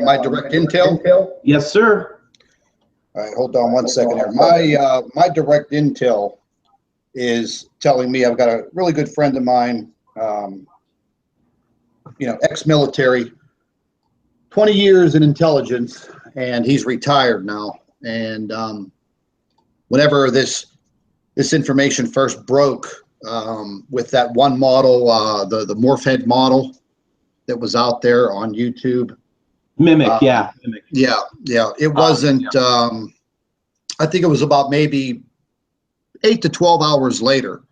my direct intel? Yes, sir. All right, hold on one second here. My direct intel is telling me I've got a really good friend of mine, ex-military, 20 years in intelligence, and he's retired now. And whenever this information first broke with that one model, the morph head model that was out there on YouTube. Mimic, yeah. Mimic. Yeah. It wasn't, I think it was about maybe 8 to 12 hours later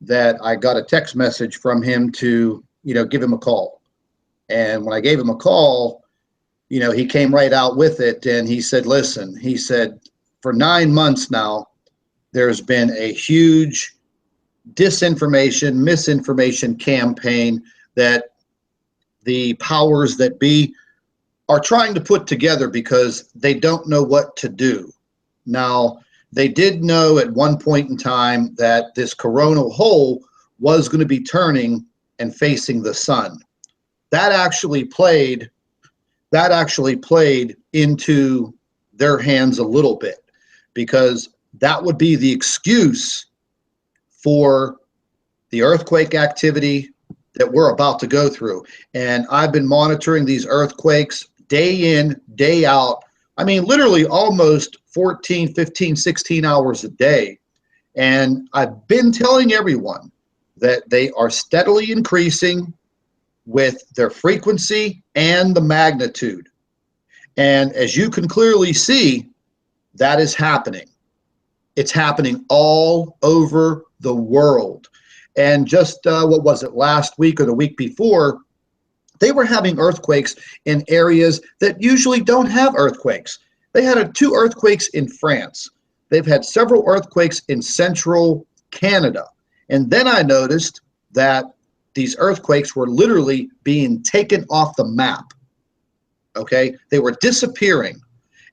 that I got a text message from him to, give him a call. And when I gave him a call, he came right out with it, and he said, listen, he said, for 9 months now, there's been a huge disinformation, misinformation campaign that the powers that be are trying to put together because they don't know what to do. Now, they did know at one point in time that this coronal hole was going to be turning and facing the sun. That actually played into their hands a little bit, because that would be the excuse for the earthquake activity that we're about to go through. And I've been monitoring these earthquakes day in, day out. I mean, literally almost 14, 15, 16 hours a day. And I've been telling everyone that they are steadily increasing with their frequency and the magnitude. And as you can clearly see, that is happening. It's happening all over the world. And just, what was it, last week or the week before, they were having earthquakes in areas that usually don't have earthquakes. They had 2 earthquakes in France. They've had several earthquakes in central Canada. And then I noticed that these earthquakes were literally being taken off the map. Okay? They were disappearing.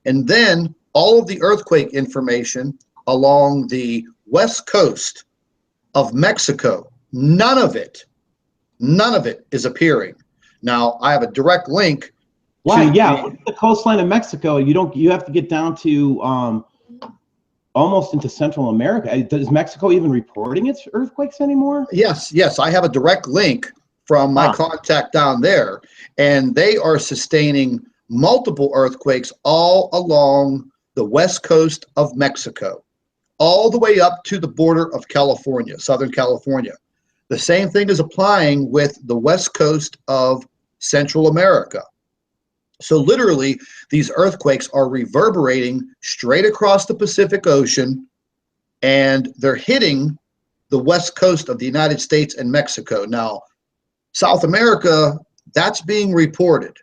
And then all of the earthquake information along the west coast of Mexico, none of it is appearing. Now, I have a direct link. Why? Yeah, the coastline of Mexico, you have to get down to almost into Central America. Is Mexico even reporting its earthquakes anymore? Yes, I have a direct link from my contact down there, and they are sustaining multiple earthquakes all along the west coast of Mexico, all the way up to the border of California, Southern California. The same thing is applying with the west coast of Central America. So literally, these earthquakes are reverberating straight across the Pacific Ocean, and they're hitting the west coast of the United States and Mexico. Now, South America, that's being reported.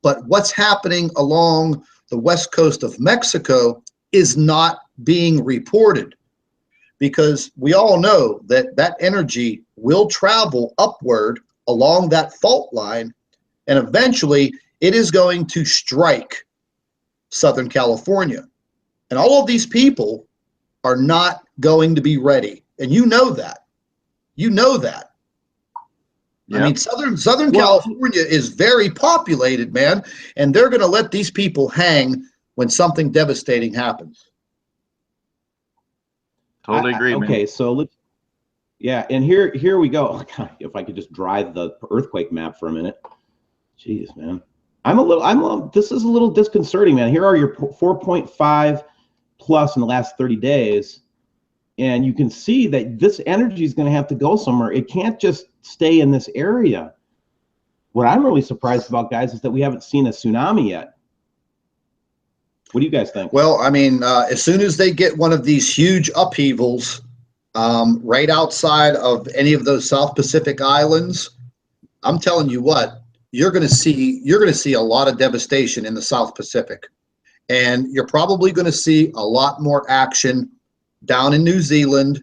But what's happening along the west coast of Mexico is not being reported, because we all know that that energy will travel upward along that fault line, and eventually it is going to strike Southern California. And all of these people are not going to be ready. And you know that. You know that. Yep. I mean, Southern California is very populated, man, and they're going to let these people hang when something devastating happens. Totally agree, man. Okay, so let's, yeah, and here we go. If I could just drive the earthquake map for a minute. Jeez, man. This is a little disconcerting, man. Here are your 4.5 plus in the last 30 days. And you can see that this energy is going to have to go somewhere. It can't just stay in this area. What I'm really surprised about, guys, is that we haven't seen a tsunami yet. What do you guys think? Well, I mean, as soon as they get one of these huge upheavals right outside of any of those South Pacific islands, I'm telling you what, you're going to see a lot of devastation in the South Pacific, and you're probably going to see a lot more action down in New Zealand,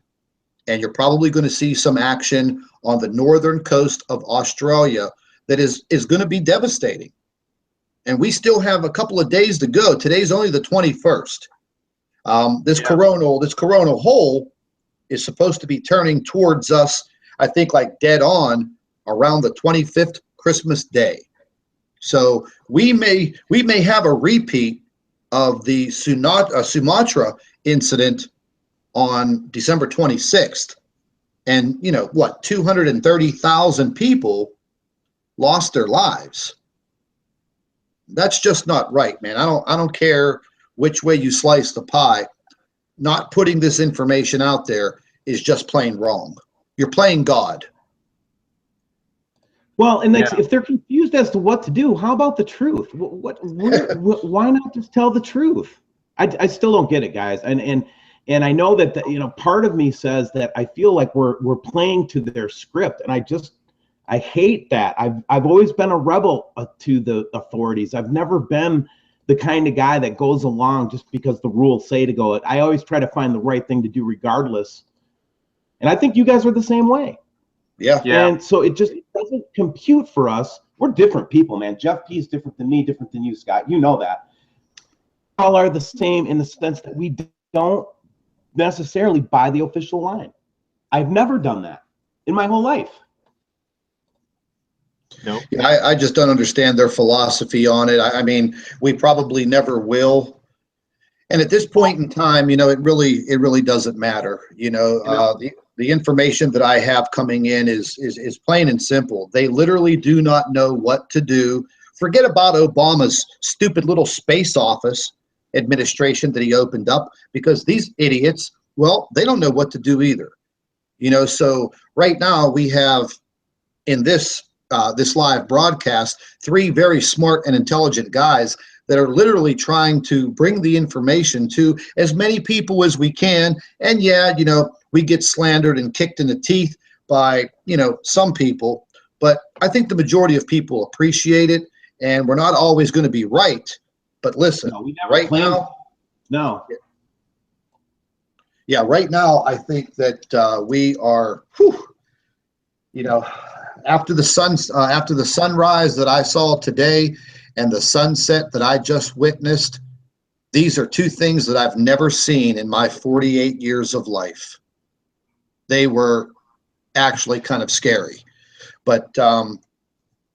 and you're probably going to see some action on the northern coast of Australia that is going to be devastating. And we still have a couple of days to go. Today's only the 21st. This coronal hole is supposed to be turning towards us, I think, like dead on around the 25th Christmas Day. So we may have a repeat of the Sumatra incident on December 26th. And, you know, what, 230,000 people lost their lives. That's just not right, man. I don't care which way you slice the pie. Not putting this information out there is just plain wrong. You're playing God. Well, and if they're confused as to what to do, how about the truth? Why not just tell the truth? I still don't get it, guys. And I know that you know, part of me says that I feel like we're playing to their script, and I hate that. I've always been a rebel to the authorities. I've never been the kind of guy that goes along just because the rules say to go. I always try to find the right thing to do regardless. And I think you guys are the same way. Yeah. And so it doesn't compute for us. We're different people, man. Jeff P is different than me, different than you, Scott. You know that. All are the same in the sense that we don't necessarily buy the official line. I've never done that in my whole life. Nope. Yeah, I just don't understand their philosophy on it. I mean, we probably never will. And at this point in time, you know, it really doesn't matter. You know, the information that I have coming in is plain and simple. They literally do not know what to do. Forget about Obama's stupid little space office administration that he opened up, because these idiots, well, they don't know what to do either. You know, so right now we have in this live broadcast 3 very smart and intelligent guys that are literally trying to bring the information to as many people as we can. And yeah, you know, we get slandered and kicked in the teeth by, you know, some people, but I think the majority of people appreciate it, and we're not always going to be right. But listen, right now, right now, I think that we are, you know, after the sunrise that I saw today and the sunset that I just witnessed, these are 2 things that I've never seen in my 48 years of life. They were actually kind of scary, but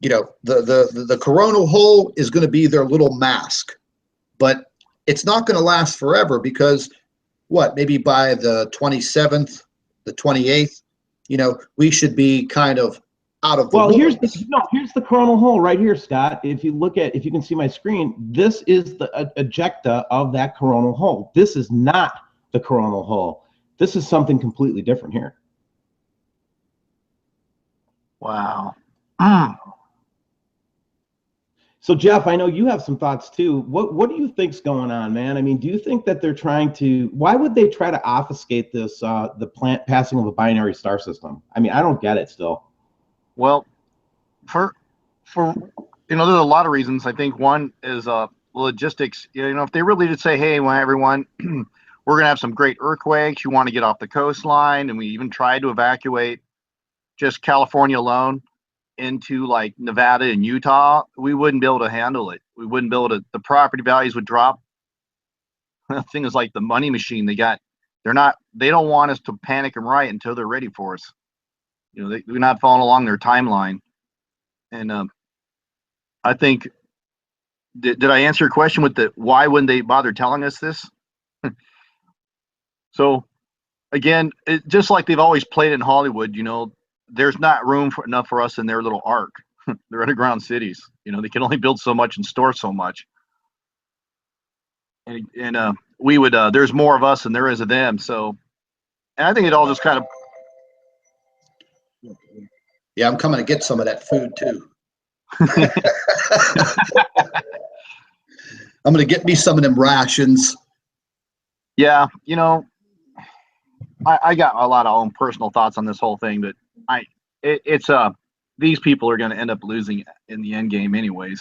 you know, the coronal hole is going to be their little mask, but it's not going to last forever, because maybe by the 27th, the 28th, you know, we should be kind of out of the woods. Here's the coronal hole right here, Scott. If you can see my screen, this is the ejecta of that coronal hole. This is not the coronal hole. This is something completely different here. Wow. So Jeff, I know you have some thoughts too. What do you think's going on, man? I mean, do you think that they're trying to? Why would they try to obfuscate this? The passing of a binary star system. I mean, I don't get it still. Well, for you know, there's a lot of reasons. I think one is logistics. You know, if they really did say, hey, well, everyone, we're gonna have some great earthquakes. You want to get off the coastline, and we even tried to evacuate just California alone into like Nevada and Utah, we wouldn't be able to handle it. We wouldn't be able to. The property values would drop. The thing is like the money machine. They don't want us to panic and riot until they're ready for us. You know, they're not following along their timeline. And I think, did I answer your question with the why wouldn't they bother telling us this? So again, just like they've always played in Hollywood, you know, there's not room enough for us in their little ark. They're underground cities. You know, they can only build so much and store so much. And we would, there's more of us than there is of them. So, and I think it all just kind of. Yeah, I'm coming to get some of that food too. I'm going to get me some of them rations. Yeah, you know, I got a lot of own personal thoughts on this whole thing, but these people are going to end up losing in the end game anyways.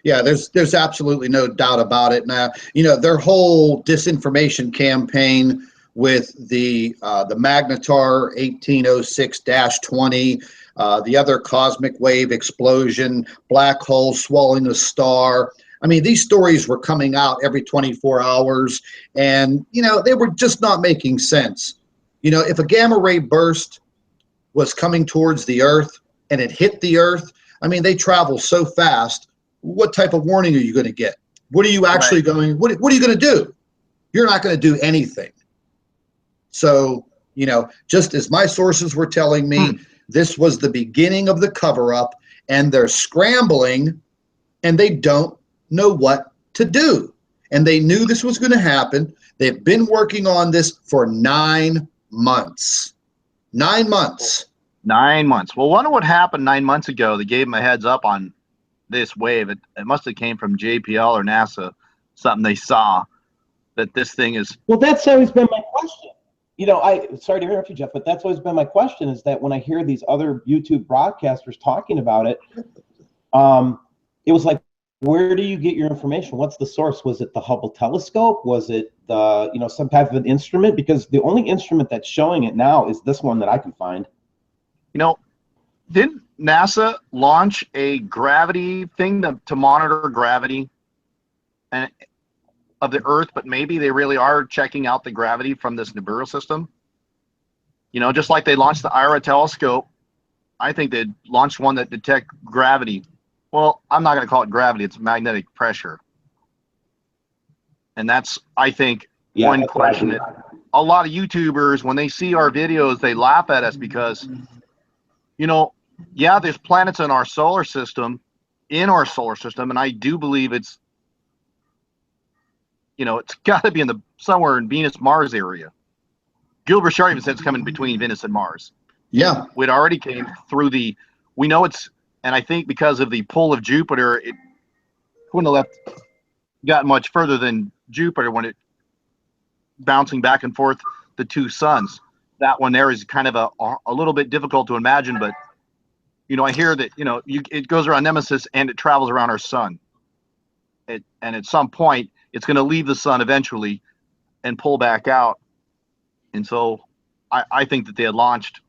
Yeah, there's absolutely no doubt about it. Now, you know, their whole disinformation campaign with the Magnetar 1806-20, the other cosmic wave explosion, black hole swallowing a star. I mean, these stories were coming out every 24 hours, and, you know, they were just not making sense. You know, if a gamma ray burst was coming towards the Earth and it hit the Earth, I mean, they travel so fast, what type of warning are you going to get? What are you actually going, what are you going to do? You're not going to do anything. So, you know, just as my sources were telling me, this was the beginning of the cover-up, and they're scrambling, and they don't know what to do. And they knew this was going to happen. They've been working on this for 9 months. 9 months. 9 months. Well, wonder what happened 9 months ago that gave them a heads up on this wave. It must have came from JPL or NASA, something they saw that this thing is. Well, that's always been my question. You know, sorry to interrupt you, Jeff, but that's always been my question, is that when I hear these other YouTube broadcasters talking about it, it was like, where do you get your information? What's the source? Was it the Hubble telescope? Was it the, you know, some type of an instrument? Because the only instrument that's showing it now is this one that I can find. You know, didn't NASA launch a gravity thing to monitor gravity and of the Earth, but maybe they really are checking out the gravity from this NIBIRU system? You know, just like they launched the IRA telescope, I think they launched one that detect gravity. Well, I'm not going to call it gravity, it's magnetic pressure. And that's, I think, one question that a lot of YouTubers, when they see our videos, they laugh at us because, you know, yeah, there's planets in our solar system, and I do believe it's, you know, it's got to be in the somewhere in Venus-Mars area. Gilbert Sharp even said it's coming between Venus and Mars. Yeah. It already came through the, we know it's, and I think because of the pull of Jupiter, it wouldn't have got much further than Jupiter when it bouncing back and forth the two suns. That one there is kind of a little bit difficult to imagine, but you know, I hear that, you know, it goes around Nemesis and it travels around our sun. And at some point, it's going to leave the sun eventually and pull back out. And so I think that they had launched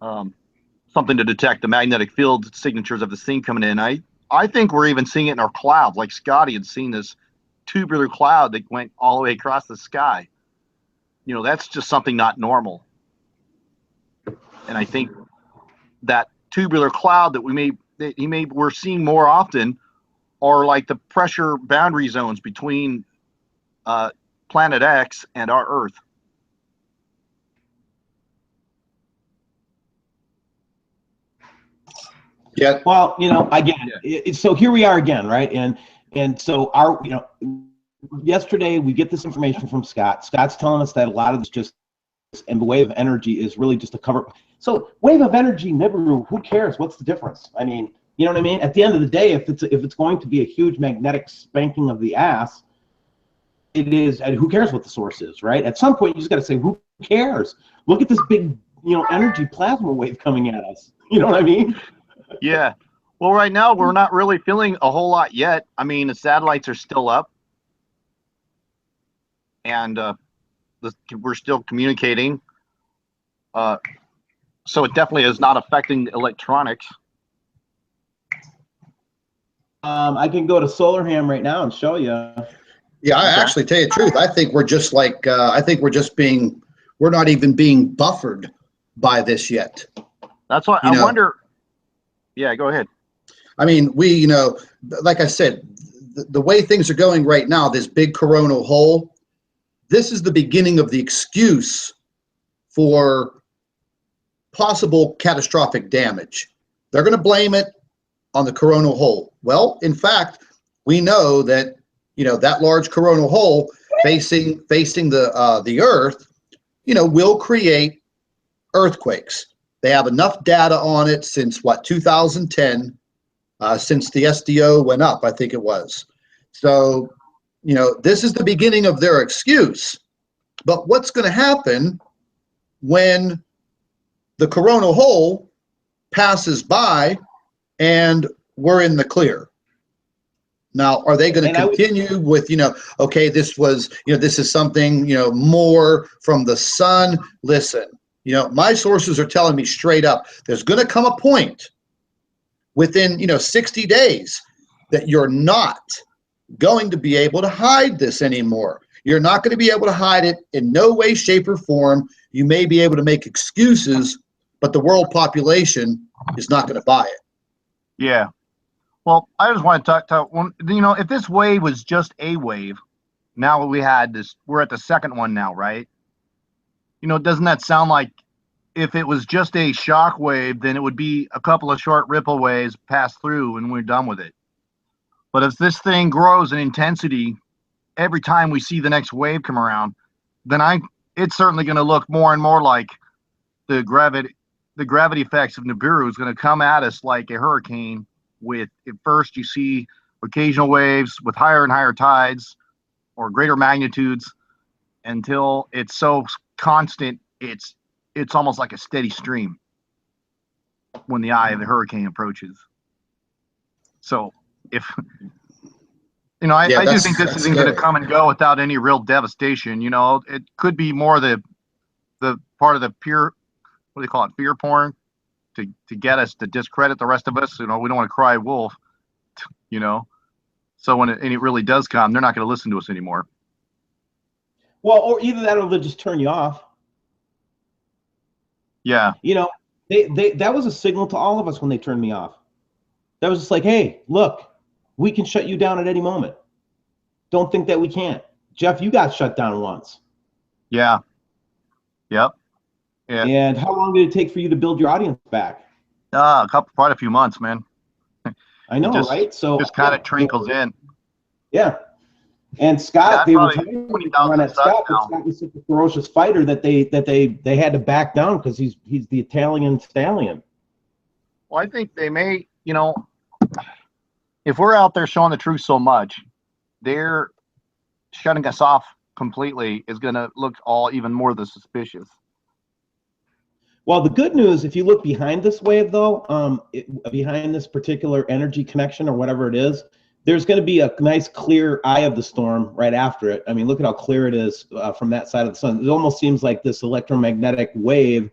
something to detect the magnetic field signatures of this thing coming in. I think we're even seeing it in our clouds, like Scotty had seen this tubular cloud that went all the way across the sky. You know, that's just something not normal. And I think that tubular cloud that we're seeing more often are like the pressure boundary zones between planet X and our Earth. Yeah. Well, you know, again, so here we are again, right? And so our, you know, yesterday we get this information from Scott. Scott's telling us that a lot of this just, and the wave of energy is really just a cover. So wave of energy, NIBIRU, who cares? What's the difference? I mean, you know what I mean? At the end of the day, if it's going to be a huge magnetic spanking of the ass, it is, and who cares what the source is, right? At some point, you just got to say, who cares? Look at this big, you know, energy plasma wave coming at us. You know what I mean? Yeah. Well, right now, we're not really feeling a whole lot yet. I mean, the satellites are still up. And we're still communicating. So it definitely is not affecting electronics. I can go to SolarHam right now and show you. Yeah, I actually tell you the truth. I think we're just like, we're not even being buffered by this yet. That's why I wonder. Yeah, go ahead. I mean, you know, like I said, the way things are going right now, this big coronal hole, this is the beginning of the excuse for possible catastrophic damage. They're going to blame it on the coronal hole. Well, in fact, we know that, you know, that large coronal hole facing the Earth, you know, will create earthquakes. They have enough data on it since what, 2010, since the SDO went up, I think it was. So, you know, this is the beginning of their excuse. But what's going to happen when the coronal hole passes by and we're in the clear? Now, are they going to continue with, you know, okay, this was, you know, this is something, you know, more from the sun? Listen, you know, my sources are telling me straight up, there's going to come a point within, you know, 60 days that you're not going to be able to hide this anymore. You're not going to be able to hide it in no way, shape, or form. You may be able to make excuses, but the world population is not going to buy it. Yeah. Well, I just want to talk, you know, if this wave was just a wave, now we had this, we're at the second one now, right? You know, doesn't that sound like if it was just a shock wave, then it would be a couple of short ripple waves pass through and we're done with it. But if this thing grows in intensity every time we see the next wave come around, then it's certainly going to look more and more like the gravity effects of Nibiru is going to come at us like a hurricane. With at first you see occasional waves with higher and higher tides or greater magnitudes until it's so constant it's almost like a steady stream when the eye of the hurricane approaches. So if you know, Yeah, I do think this isn't going to come and go without any real devastation. You know, it could be more the part of the pure, what do they call it, fear porn, to get us to discredit the rest of us. You know, we don't want to cry wolf. You know, so when it really does come, they're not going to listen to us anymore. Well, or either that or they'll just turn you off. Yeah. You know, that was a signal to all of us when they turned me off. That was just like, hey, look, we can shut you down at any moment. Don't think that we can't. Jeff, you got shut down once. Yeah. Yep. Yeah. And how long did it take for you to build your audience back? Quite a few months, man. I know, right? So just kind of trickles in. Yeah. And Scott, they were telling me on Scott was such a ferocious fighter that they had to back down because he's the Italian stallion. Well, I think they may, you know, if we're out there showing the truth so much, they're shutting us off completely is going to look all even more the suspicious. Well, the good news, if you look behind this wave, though, behind this particular energy connection or whatever it is, there's going to be a nice clear eye of the storm right after it. I mean, look at how clear it is from that side of the sun. It almost seems like this electromagnetic wave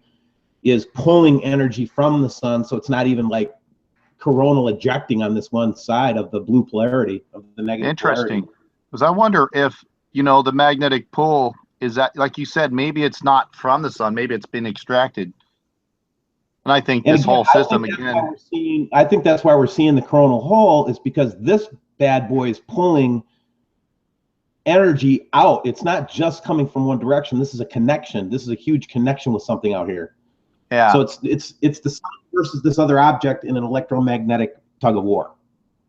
is pulling energy from the sun, so it's not even like coronal ejecting on this one side of the blue polarity, of the negative Interesting. Because I wonder if, you know, the magnetic pull is that, like you said, maybe it's not from the sun, maybe it's been extracted. And I think this whole system again. I think that's why we're seeing the coronal hole, is because this bad boy is pulling energy out. It's not just coming from one direction. This is a connection. This is a huge connection with something out here. Yeah. So it's the sun versus this other object in an electromagnetic tug of war.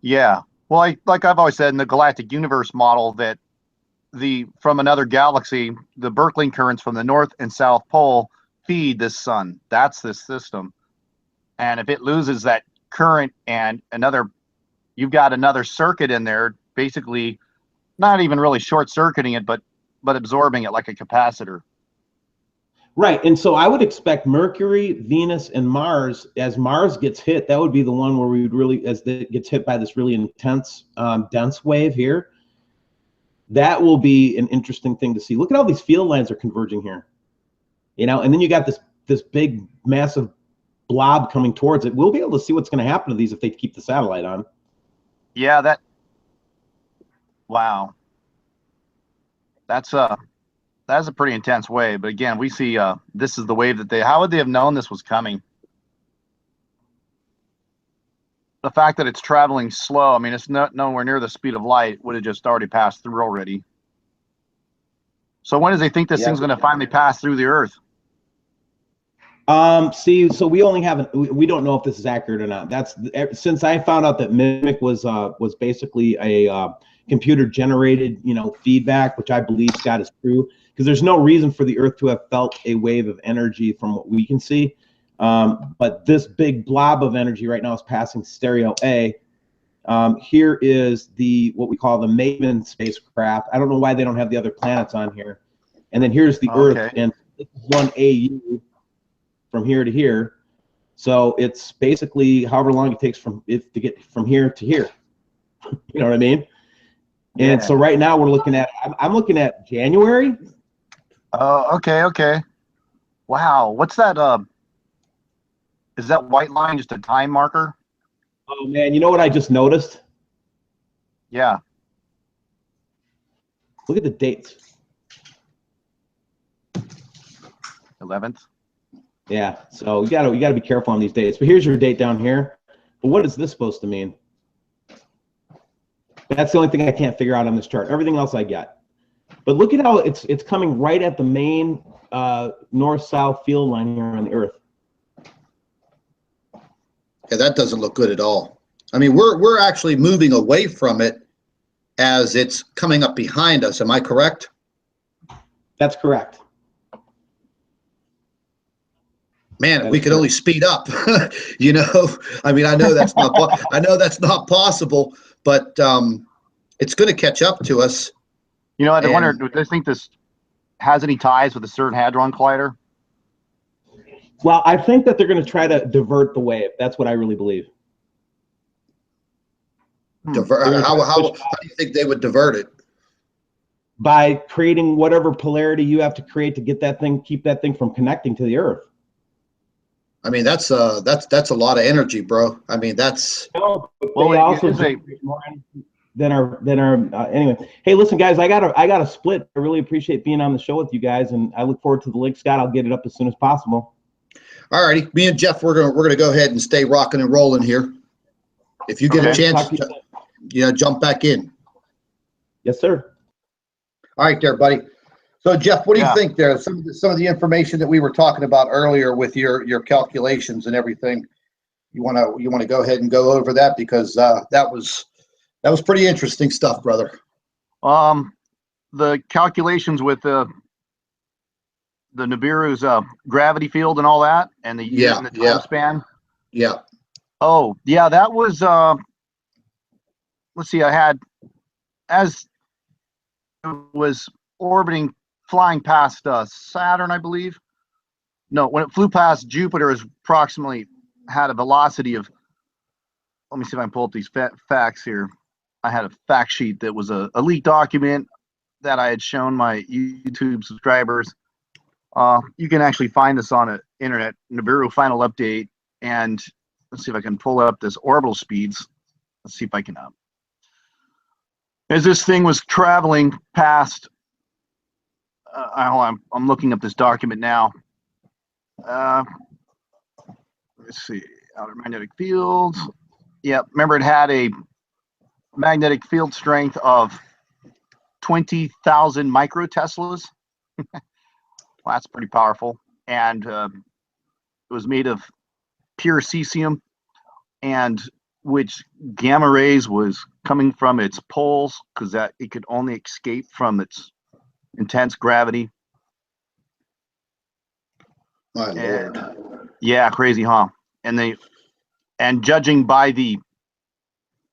Yeah. Well, like I've always said in the galactic universe model, that from another galaxy, the Birkeling currents from the north and south pole feed this sun. That's this system. And if it loses that current and you've got another circuit in there, basically not even really short circuiting it, but absorbing it like a capacitor. Right. And so I would expect Mercury, Venus, and Mars, as Mars gets hit, that would be the one where we would really, as it gets hit by this really intense, dense wave here, that will be an interesting thing to see. Look at how these field lines are converging here. You know, and then you got this big, massive blob coming towards it. We'll be able to see what's going to happen to these if they keep the satellite on. Yeah, wow. That's a pretty intense wave. But again, we see this is the wave that how would they have known this was coming? The fact that it's traveling slow, I mean, it's nowhere near the speed of light, would have just already passed through already. So when does they think this thing's going to finally pass through the Earth? See, so we don't know if this is accurate or not. That's since I found out that Mimic was basically a computer generated, you know, feedback, which I believe, Scott, is true, because there's no reason for the Earth to have felt a wave of energy from what we can see. But this big blob of energy right now is passing stereo A. Here is what we call the Maven spacecraft. I don't know why they don't have the other planets on here. And then here's the Earth, and this is 1 AU from here to here. So it's basically however long it takes to get from here to here. You know what I mean? And so right now we're looking at, I'm looking at January. Oh, okay. Wow. What's that? Is that white line just a time marker? Oh man, you know what I just noticed? Yeah. Look at the dates. 11th. Yeah, so you gotta be careful on these dates. But here's your date down here. But what is this supposed to mean? That's the only thing I can't figure out on this chart. Everything else I get. But look at how it's coming right at the main north-south field line here on the Earth. Yeah, that doesn't look good at all. I mean, we're actually moving away from it as it's coming up behind us. Am I correct? That's correct. Man, if we could only speed up, you know. I mean, I know that's not possible, but it's going to catch up to us. You know, I wonder, do they think this has any ties with a certain hadron collider? Well, I think that they're going to try to divert the wave. That's what I really believe. Divert? How do you think they would divert it? By creating whatever polarity you have to create to get that thing, keep that thing from connecting to the Earth. I mean, that's a lot of energy, bro. I mean, that's. No, well, they also more than our anyway. Hey, listen, guys, I gotta split. I really appreciate being on the show with you guys, and I look forward to the link. Scott, I'll get it up as soon as possible. All righty, me and Jeff, we're gonna go ahead and stay rocking and rolling here. If you get a chance, jump back in. Yes, sir. All right, there, buddy. So, Jeff, what do you think there? Some of the information that we were talking about earlier with your calculations and everything. You want to go ahead and go over that, because that was pretty interesting stuff, brother. The calculations with the Nibiru's gravity field and all that, and the years and the time span. Yeah. Oh, yeah, that was. Let's see. I had, as it was orbiting, flying past Saturn, I believe. No, when it flew past Jupiter, it approximately had a velocity of. Let me see if I can pull up these facts here. I had a fact sheet that was a leaked document that I had shown my YouTube subscribers. You can actually find this on the internet, NIBIRU final update, and let's see if I can pull up this orbital speeds. Let's see if I can. As this thing was traveling past, I'm looking up this document now. Let's see, outer magnetic fields. Yeah, remember it had a magnetic field strength of 20,000 microteslas. Well, that's pretty powerful. And it was made of pure cesium, and which gamma rays was coming from its poles, because that it could only escape from its intense gravity. My Lord. Yeah, crazy, huh? And judging by the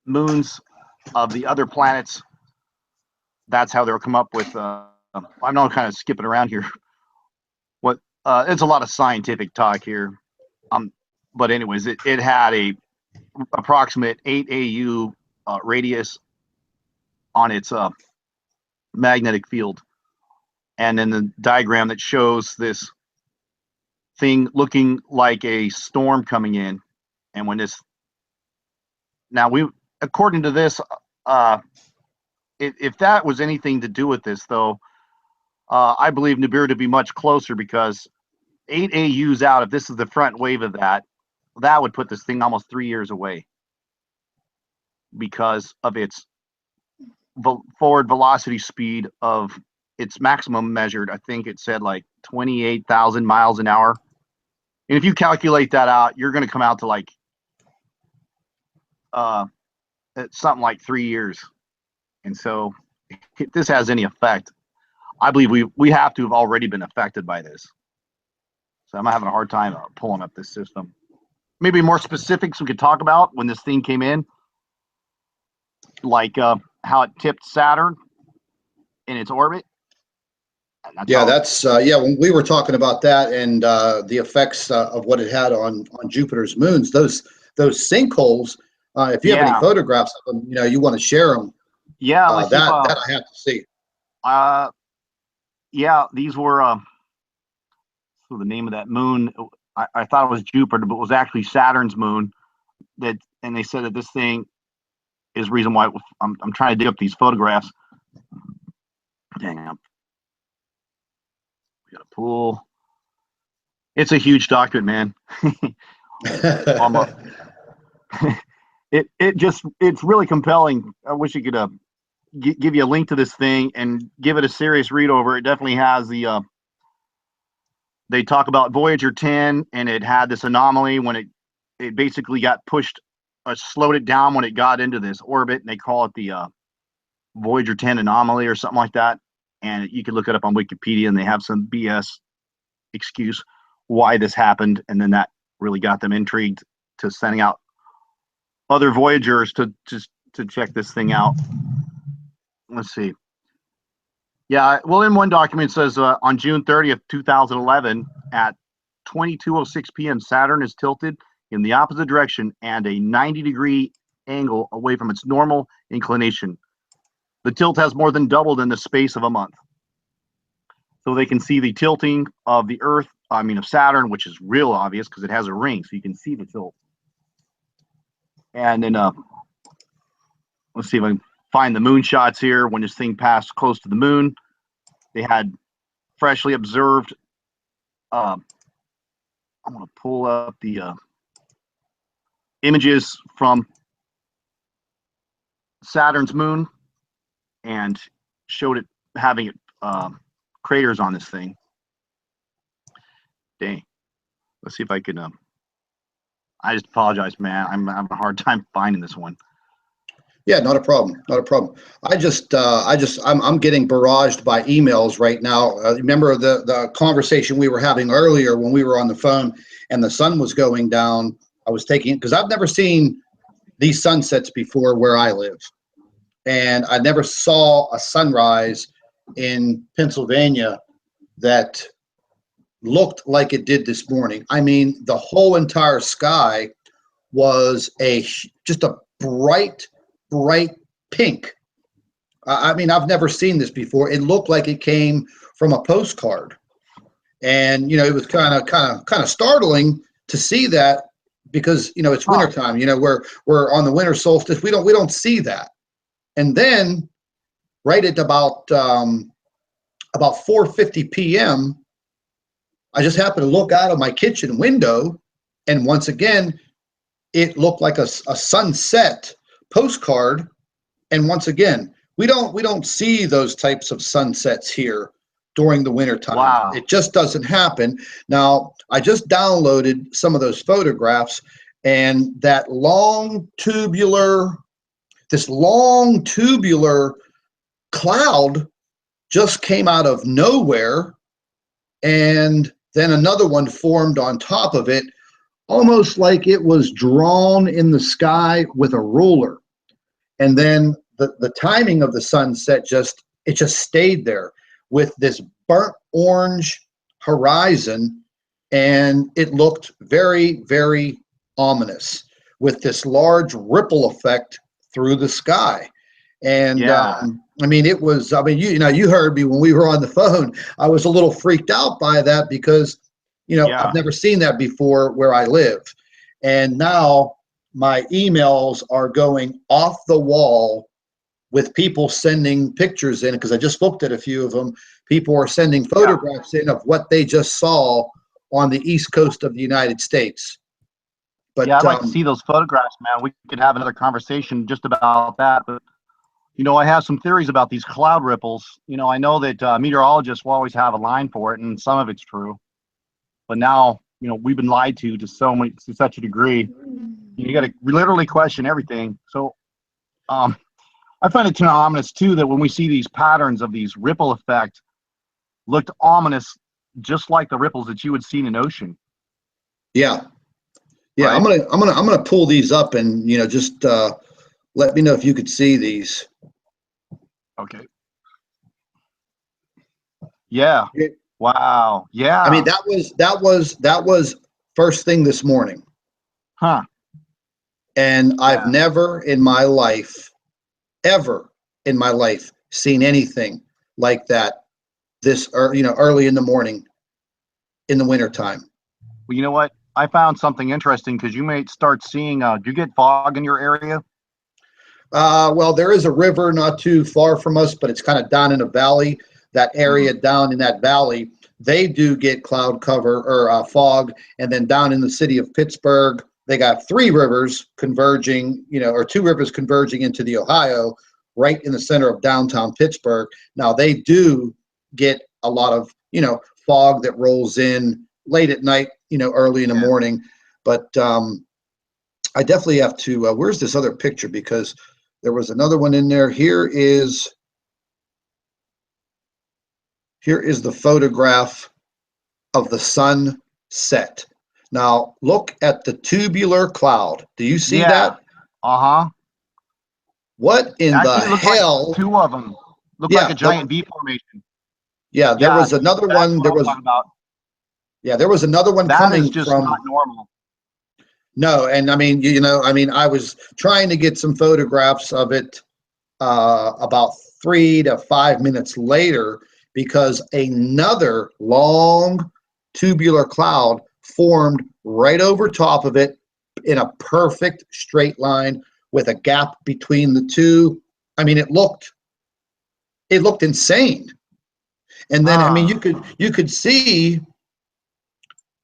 moons of the other planets, that's how they'll come up with. I'm not kind of skipping around here. It's a lot of scientific talk here. But anyways, it had a approximate 8 AU radius on its magnetic field, and then the diagram that shows this thing looking like a storm coming in, and when this according to this, if that was anything to do with this, though, I believe Nibiru to be much closer, because 8 AUs out, if this is the front wave of that would put this thing almost 3 years away, because of its forward velocity speed of its maximum measured. I think it said like 28,000 miles an hour. And if you calculate that out, you're going to come out to like something like 3 years. And so if this has any effect, I believe we have to have already been affected by this. So I'm having a hard time pulling up this system. Maybe more specifics we could talk about when this thing came in, like how it tipped Saturn in its orbit. When we were talking about that, and the effects of what it had on Jupiter's moons, those sinkholes. If you have any photographs of them, you want to share them. Yeah, that I have to see. Yeah, these were the name of that moon. I thought it was Jupiter, but it was actually Saturn's moon. And they said that this thing is the reason why I'm trying to dig up these photographs. Dang it. We got a pool. It's a huge document, man. it's really compelling. I wish you could give you a link to this thing and give it a serious read over. It definitely has the they talk about Voyager 10, and it had this anomaly when it basically got pushed, slowed it down when it got into this orbit, and they call it the Voyager 10 anomaly or something like that. And you can look it up on Wikipedia, and they have some BS excuse why this happened, and then that really got them intrigued to sending out other Voyagers to check this thing out. Let's see. Yeah, well, in one document it says on June 30th, 2011, at 22:06 p.m., Saturn is tilted in the opposite direction and a 90-degree angle away from its normal inclination. The tilt has more than doubled in the space of a month. So they can see the tilting of the Earth, of Saturn, which is real obvious because it has a ring, so you can see the tilt. And then let's see if I can find the moon shots here when this thing passed close to the moon. They had freshly observed. I'm going to pull up the images from Saturn's moon and showed it having craters on this thing. Dang. Let's see if I can. I just apologize, man. I'm having a hard time finding this one. Yeah, not a problem. Not a problem. I'm getting barraged by emails right now. Remember the conversation we were having earlier when we were on the phone and the sun was going down. I was taking, because I've never seen these sunsets before where I live. And I never saw a sunrise in Pennsylvania that looked like it did this morning. I mean, the whole entire sky was just a bright pink. I mean, I've never seen this before. It looked like it came from a postcard, and it was kind of startling to see that, because it's wintertime. We're on the winter solstice. We don't see that. And then right at about 4:50 p.m., I just happened to look out of my kitchen window, and once again, it looked like a sunset postcard. And once again, we don't see those types of sunsets here during the winter time. Wow. It just doesn't happen. Now, I just downloaded some of those photographs, and this long tubular cloud just came out of nowhere, and then another one formed on top of it, almost like it was drawn in the sky with a ruler. And then the timing of the sunset just stayed there with this burnt orange horizon, and it looked very, very ominous with this large ripple effect through the sky. And yeah. it was, you heard me when we were on the phone. I was a little freaked out by that because, Yeah. I've never seen that before where I live. And now my emails are going off the wall with people sending pictures in, because I just looked at a few of them. People are sending photographs in of what they just saw on the East Coast of the United States. But yeah, I'd like to see those photographs, man. We could have another conversation just about that. But I have some theories about these cloud ripples. I know that meteorologists will always have a line for it, and some of it's true. But now, we've been lied to such a degree. You got to literally question everything. So, I find it kind of ominous too that when we see these patterns of these ripple effect, looked ominous, just like the ripples that you would see in an ocean. Yeah. Right? I'm gonna pull these up, and just let me know if you could see these. Okay. Yeah. Wow. Yeah. I mean, that was first thing this morning. Huh. And I've never in my life, ever in my life, seen anything like that early in the morning in the wintertime. Well, you know what? I found something interesting, because you may start seeing, do you get fog in your area? Well, there is a river not too far from us, but it's kind of down in a valley. That area down in that valley, they do get cloud cover or fog. And then down in the city of Pittsburgh, they got three rivers converging, or two rivers converging into the Ohio, right in the center of downtown Pittsburgh. Now they do get a lot of, fog that rolls in late at night, early in the morning. But I definitely have to, where's this other picture? Because there was another one in there. Here is the photograph of the sunset. Now look at the tubular cloud. Do you see that? Uh-huh. What in the Actually, hell? like two of them look like a giant V formation. Yeah, there was another one. There was there was another one coming is just from. Not normal. No, and I mean, I was trying to get some photographs of it about 3 to 5 minutes later, because another long tubular cloud formed right over top of it in a perfect straight line with a gap between the two. I mean, it looked insane. And then, I mean, you could see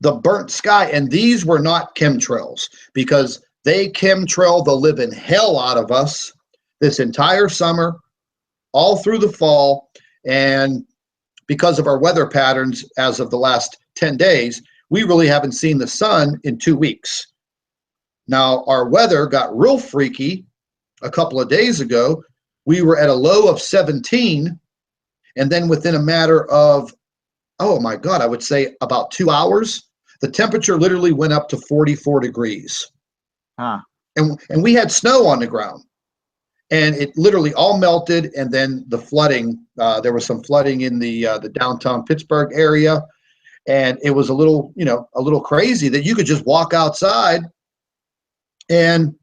the burnt sky, and these were not chemtrails, because they chemtrail the living hell out of us this entire summer, all through the fall. And because of our weather patterns as of the last 10 days, we really haven't seen the sun in 2 weeks. Now, our weather got real freaky a couple of days ago. We were at a low of 17, and then within a matter of, oh my God, I would say about 2 hours, the temperature literally went up to 44 degrees. Huh. And we had snow on the ground, and it literally all melted. And then the flooding, there was some flooding in the downtown Pittsburgh area, and it was a little crazy that you could just walk outside and,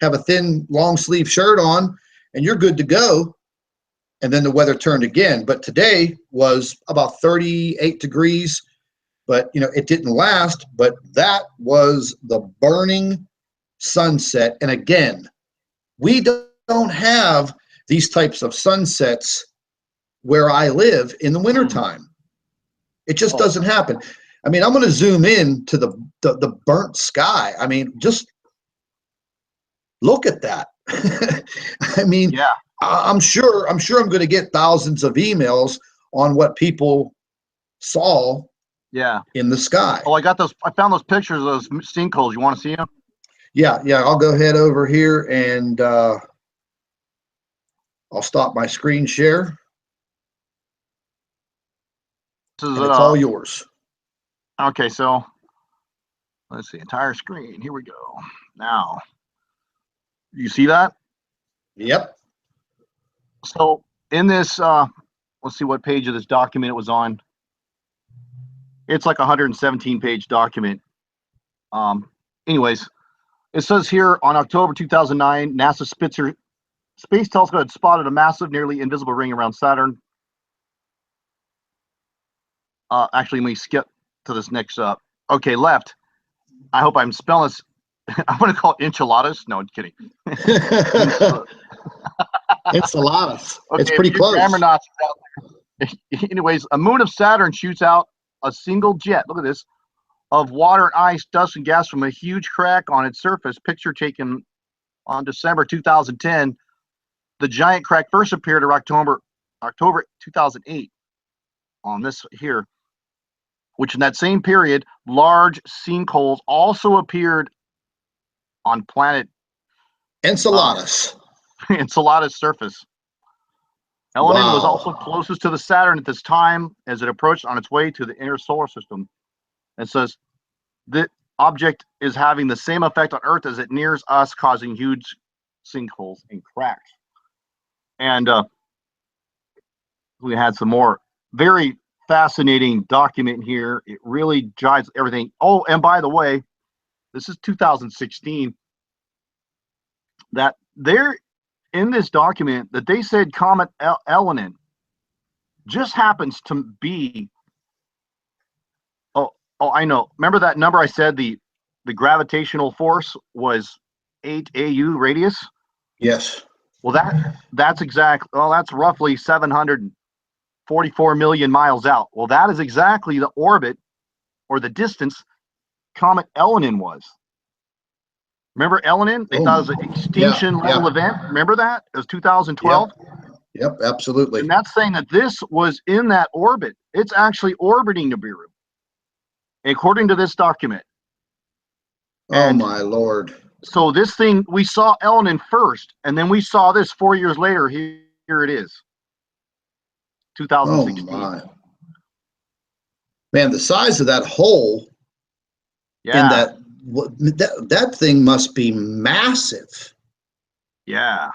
have a thin long sleeve shirt on and you're good to go. And then the weather turned again. But today was about 38 degrees, but it didn't last. But that was the burning sunset. And again, we don't have these types of sunsets where I live in the wintertime. It just doesn't happen. I mean, I'm going to zoom in to the burnt sky. I mean, just look at that. I mean, I'm sure I'm going to get thousands of emails on what people saw in the sky. Oh, I found those pictures of those sinkholes. You want to see them? Yeah, I'll go ahead over here and I'll stop my screen share. And it's all yours. Okay, so let's see, entire screen. Here we go. Now, you see that? Yep. So in this, let's see what page of this document it was on. It's like a 117-page document. Anyways, it says here on October 2009, NASA Spitzer Space Telescope had spotted a massive, nearly invisible ring around Saturn. Actually, let me skip to this next. Okay, left. I hope I'm spelling this. I'm going to call it enchiladas. No, I'm kidding. Enchiladas. Okay, it's pretty close. Grammar Nazis out there. Anyways, a moon of Saturn shoots out a single jet. Look at this. Of water and ice, dust and gas from a huge crack on its surface. Picture taken on December 2010. The giant crack first appeared in October 2008 on this here, which in that same period, large sinkholes also appeared on planet Enceladus. Encelada's surface. Elenin was also closest to the Saturn at this time as it approached on its way to the inner solar system. It says the object is having the same effect on Earth as it nears us, causing huge sinkholes and cracks. And we had some more very fascinating document here. It really jives everything. Oh, and by the way, this is 2016. That there in this document that they said Comet Elenin just happens to be. Oh, I know. Remember that number I said the gravitational force was 8 AU radius? Yes. Well, that's exact. Well, that's roughly 744 million miles out. Well, that is exactly the orbit or the distance Comet Elenin was. Remember Elenin? They thought it was an extinction level event. Remember that? It was 2012. Yep, absolutely. And that's saying that this was in that orbit. It's actually orbiting Nibiru, according to this document. Oh my Lord. So this thing, we saw Elenin first, and then we saw this 4 years later. Here it is, 2016. Oh my. Man, the size of that hole in that thing must be massive. Yeah.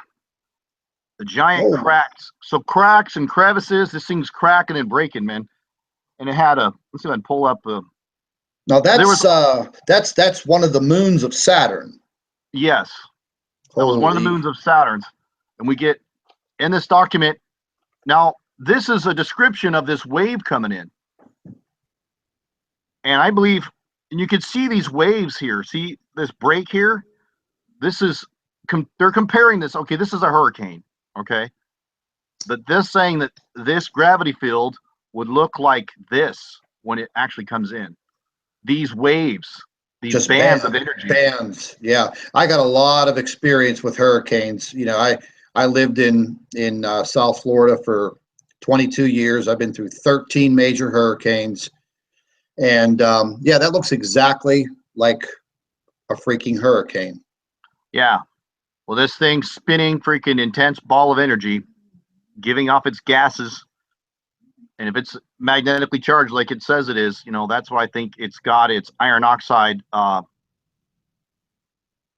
The giant cracks. So cracks and crevices, this thing's cracking and breaking, man. And it had let's see if I can pull up the. Now that's one of the moons of Saturn. Yes. That was one of the moons of Saturn's. And we get in this document. Now, this is a description of this wave coming in. And I believe, and you can see these waves here. See this break here? This is, they're comparing this. Okay, this is a hurricane. Okay. But this saying that this gravity field would look like this when it actually comes in. These waves. These just bands of energy. Bands, yeah. I got a lot of experience with hurricanes. You know, I lived in South Florida for 22 years. I've been through 13 major hurricanes, and yeah, that looks exactly like a freaking hurricane. Yeah. Well, this thing's spinning, freaking intense ball of energy, giving off its gases. And if it's magnetically charged like it says it is, you know, that's why I think it's got its iron oxide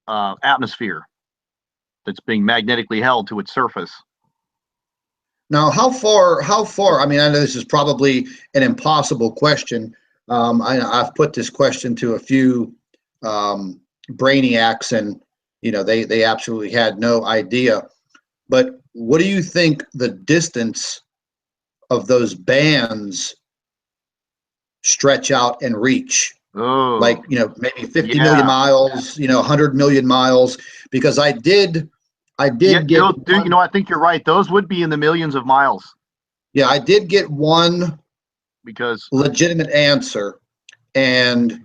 atmosphere that's being magnetically held to its surface. Now, how far, I mean, I know this is probably an impossible question. I've put this question to a few brainiacs, and, you know, they absolutely had no idea. But what do you think the distance of those bands stretch out and reach? Oh, like, you know, maybe 50 million miles, you know, 100 million miles, because I did get you know, I think you're right. Those would be in the millions of miles. Yeah, I did get one because legitimate answer, and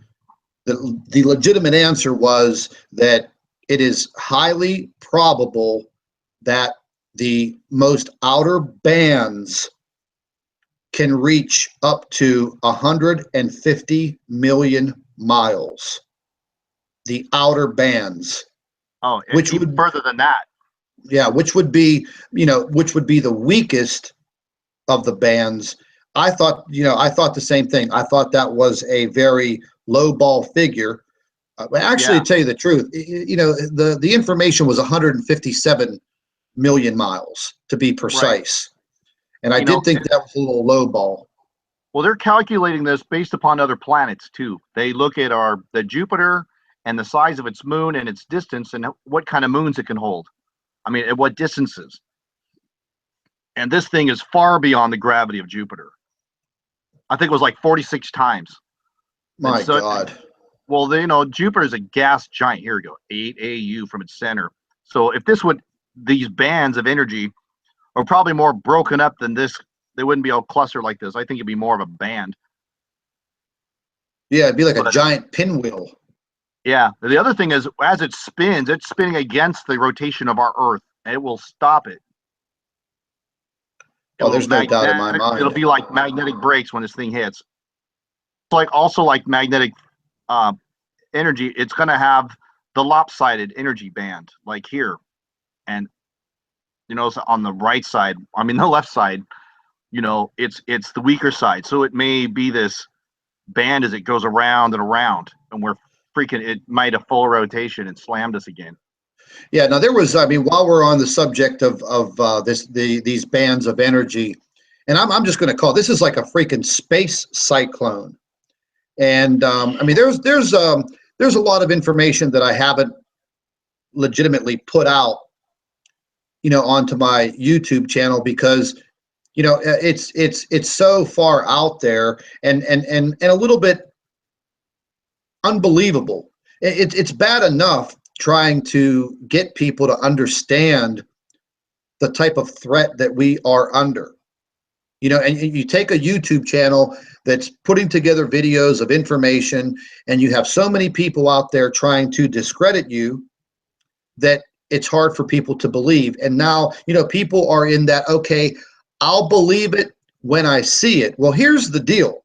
the legitimate answer was that it is highly probable that the most outer bands can reach up to 150 million miles. The outer bands. Oh, which even would further than that. Yeah, which would be, you know, which would be the weakest of the bands. I thought the same thing. I thought that was a very low ball figure. But actually, to tell you the truth, you know, the information was 157 million miles to be precise. Right. And I did think that was a little low ball. Well, they're calculating this based upon other planets too. They look at the Jupiter and the size of its moon and its distance and what kind of moons it can hold. I mean, at what distances. And this thing is far beyond the gravity of Jupiter. I think it was like 46 times. My God. Well, you know, Jupiter is a gas giant. Here we go, 8 AU from its center. So if these bands of energy are probably more broken up than this, they wouldn't be all clustered like this. I think it'd be more of a band. Yeah, it'd be like a giant pinwheel. Yeah. The other thing is, as it spins, it's spinning against the rotation of our Earth, and it will stop it. Oh, there's no doubt in my mind. It'll be like magnetic brakes when this thing hits. It's like also like magnetic energy. It's going to have the lopsided energy band, like here, and you know, on the right side. I mean, the left side. You know, it's the weaker side. So it may be this band as it goes around and around, and it made a full rotation and slammed us again. Yeah, now there was, I mean, while we're on the subject of these bands of energy, and I'm just going to call this is like a freaking space cyclone. And I mean, there's a lot of information that I haven't legitimately put out, you know, onto my YouTube channel because, you know, it's so far out there and a little bit unbelievable. It's bad enough trying to get people to understand the type of threat that we are under. You know, and you take a YouTube channel that's putting together videos of information, and you have so many people out there trying to discredit you that it's hard for people to believe. And now, you know, people are in that, okay, I'll believe it when I see it. Well, here's the deal.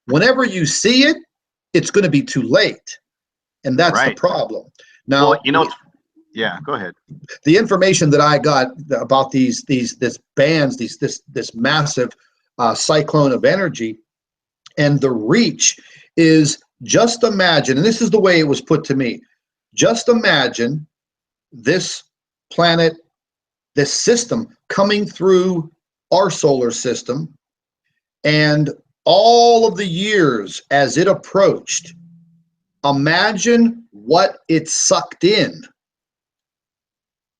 Whenever you see it, it's going to be too late. And that's the problem. Now, well, you know, yeah, go ahead. The information that I got about this massive cyclone of energy and the reach is, just imagine, and this is the way it was put to me, just imagine this planet, this system coming through our solar system, and all of the years as it approached, imagine what it sucked in.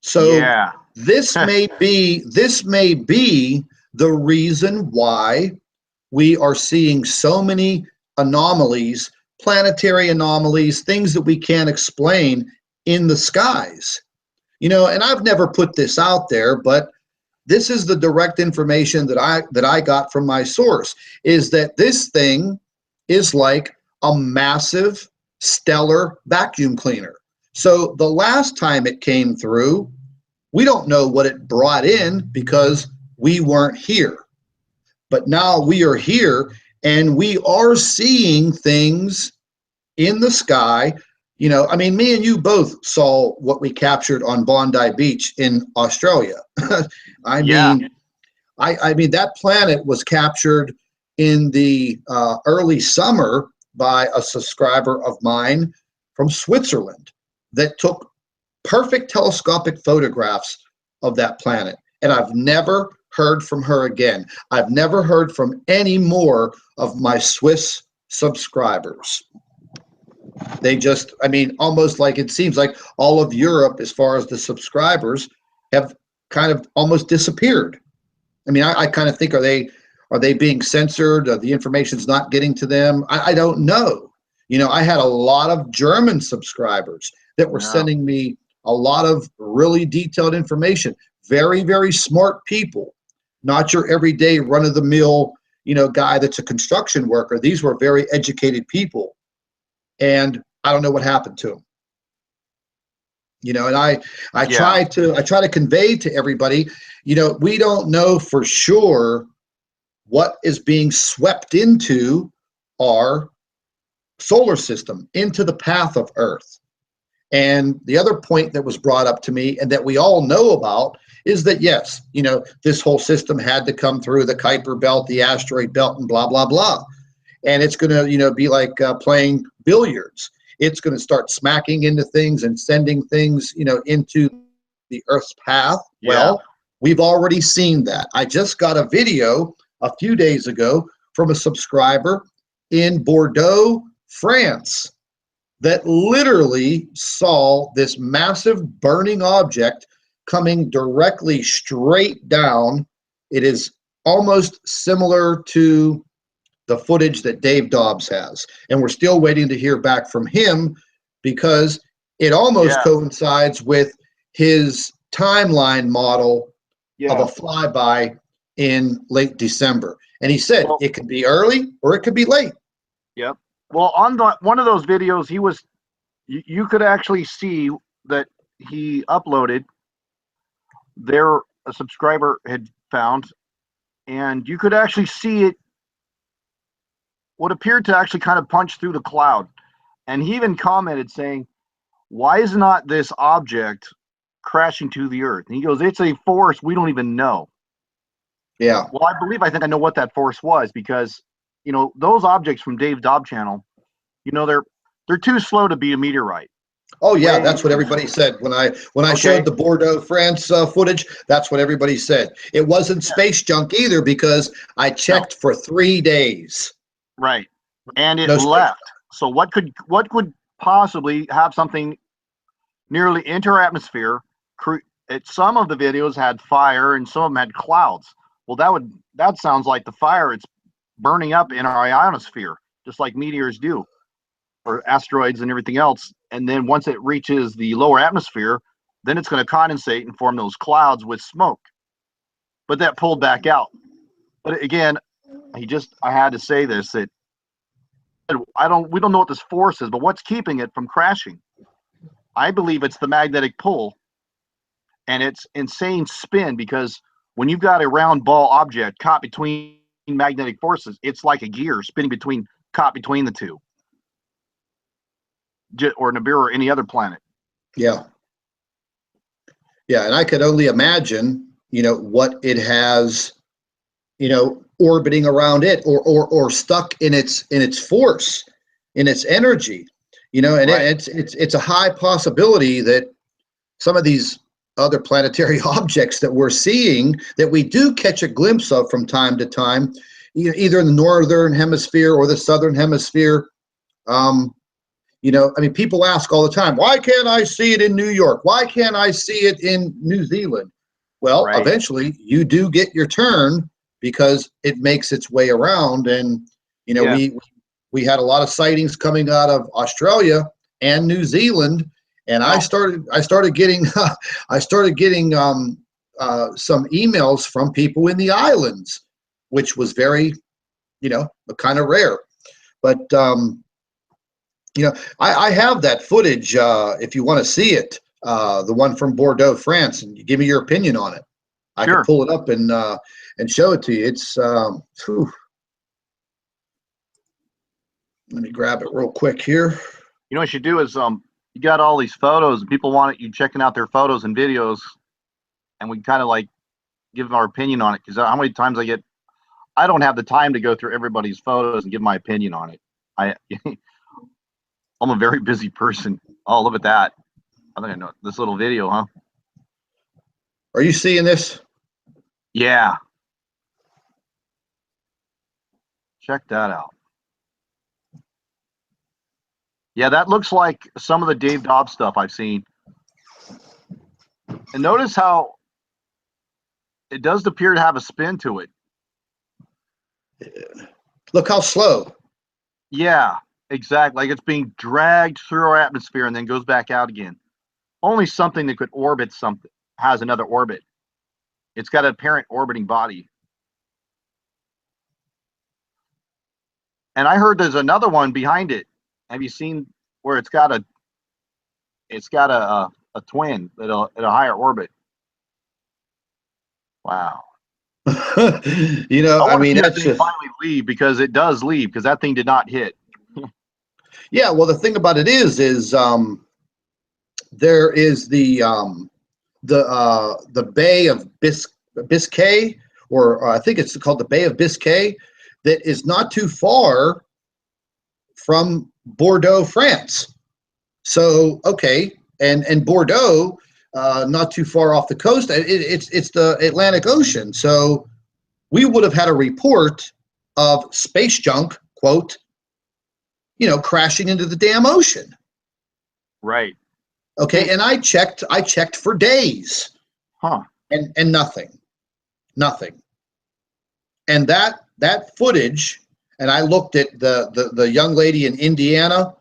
So yeah. this may be the reason why we are seeing so many anomalies, planetary anomalies, things that we can't explain in the skies. You know, and I've never put this out there, but this is the direct information that I got from my source, is that this thing is like a massive stellar vacuum cleaner. So the last time it came through, we don't know what it brought in because we weren't here. But now we are here, and we are seeing things in the sky. You know, I mean, me and you both saw what we captured on Bondi Beach in Australia. I mean, that planet was captured in the early summer by a subscriber of mine from Switzerland that took perfect telescopic photographs of that planet. And I've never heard from her again. I've never heard from any more of my Swiss subscribers. They just, I mean, almost like it seems like all of Europe, as far as the subscribers, have kind of almost disappeared. I mean, I kind of think, are they being censored? The information's not getting to them? I don't know. You know, I had a lot of German subscribers that were sending me a lot of really detailed information. Very, very smart people. Not your everyday run-of-the-mill, you know, guy that's a construction worker. These were very educated people. And I don't know what happened to them. You know, and I try to convey to everybody, you know, we don't know for sure what is being swept into our solar system, into the path of Earth. And the other point that was brought up to me, and that we all know about, is that yes, you know, this whole system had to come through the Kuiper belt, the asteroid belt, and blah, blah, blah. And it's going to, you know, be like playing billiards. It's going to start smacking into things and sending things, you know, into the Earth's path. Yeah. Well, we've already seen that. I just got a video a few days ago from a subscriber in Bordeaux, France, that literally saw this massive burning object coming directly straight down. It is almost similar to the footage that Dave Dobbs has. And we're still waiting to hear back from him, because it almost coincides with his timeline model of a flyby in late December. And he said, well, it could be early or it could be late. Yep. Well, on one of those videos, you could actually see that he uploaded a subscriber had found, and you could actually see it, what appeared to actually kind of punch through the cloud. And he even commented saying, why is not this object crashing to the Earth? And he goes, it's a force we don't even know. Yeah. Well, I think I know what that force was, because, you know, those objects from Dave Dobb channel, you know, they're too slow to be a meteorite. Oh yeah, that's what everybody said when I showed the Bordeaux, France footage. That's what everybody said. It wasn't space junk either, because I checked for 3 days. Right, and it left. So what could possibly have something nearly into our atmosphere? Some of the videos had fire, and some of them had clouds. Well, that sounds like the fire. It's burning up in our ionosphere, just like meteors do, or asteroids and everything else. And then once it reaches the lower atmosphere, then it's going to condensate and form those clouds with smoke. But that pulled back out. But again, I had to say this, that we don't know what this force is, but what's keeping it from crashing? I believe it's the magnetic pull and its insane spin, because when you've got a round ball object caught between magnetic forces, it's like a gear spinning caught between the two, or Nibiru or any other planet. Yeah. Yeah, and I could only imagine, what it has, orbiting around it, or stuck in its force, in its energy, and Right. it's a high possibility that some of these other planetary objects that we're seeing, that we do catch a glimpse of from time to time, either in the northern hemisphere or the southern hemisphere. People ask all the time, why can't I see it in New York? Why can't I see it in New Zealand? Well, Right. eventually you do get your turn, because it makes its way around. And, Yeah. we had a lot of sightings coming out of Australia and New Zealand. And I Oh. started getting, some emails from people in the islands, which was very, kind of rare. But, I have that footage, if you want to see it, the one from Bordeaux, France, and you give me your opinion on it. I Sure. can pull it up and show it to you. It's let me grab it real quick here. You know what you should do is you got all these photos and people want you checking out their photos and videos, and we kind of like give our opinion on it, because how many times I don't have the time to go through everybody's photos and give my opinion on it. I'm a very busy person. Oh, look at that. I think I know this little video, huh? Are you seeing this? Yeah. Check that out. Yeah, that looks like some of the Dave Dobbs stuff I've seen. And notice how it does appear to have a spin to it. Look how slow. Yeah, exactly. Like it's being dragged through our atmosphere and then goes back out again. Only something that could orbit something has another orbit. It's got an apparent orbiting body. And I heard there's another one behind it. Have you seen where it's got a twin at a higher orbit? Wow. I want to see that that's thing just, finally leave, because it does leave, because that thing did not hit. yeah. Well, the thing about it is there is the Bay of Biscay, or I think it's called the Bay of Biscay, that is not too far from Bordeaux, France. So, okay, and Bordeaux, not too far off the coast. It's the Atlantic Ocean. So we would have had a report of space junk, quote, crashing into the damn ocean. Right. Okay, and I checked for days, and nothing. And that footage, and I looked at the young lady in Indiana,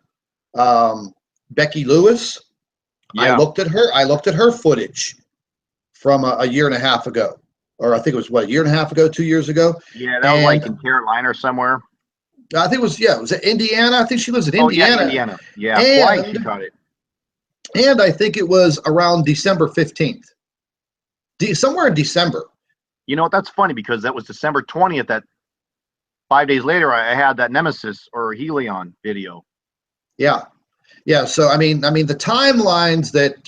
Becky Lewis. Yeah. I looked at her footage from a year and a half ago, or I think it was a year and a half ago, 2 years ago. Yeah, that was like in Carolina or somewhere. I think it was Indiana. I think she lives in Oh yeah, Indiana. Indiana. Yeah, flying she caught it. And I think it was around December 15th, somewhere in December. You know what? That's funny, because that was December 20th. That 5 days later, I had that Nemesis or Helion video. Yeah. Yeah. So I mean, the timelines that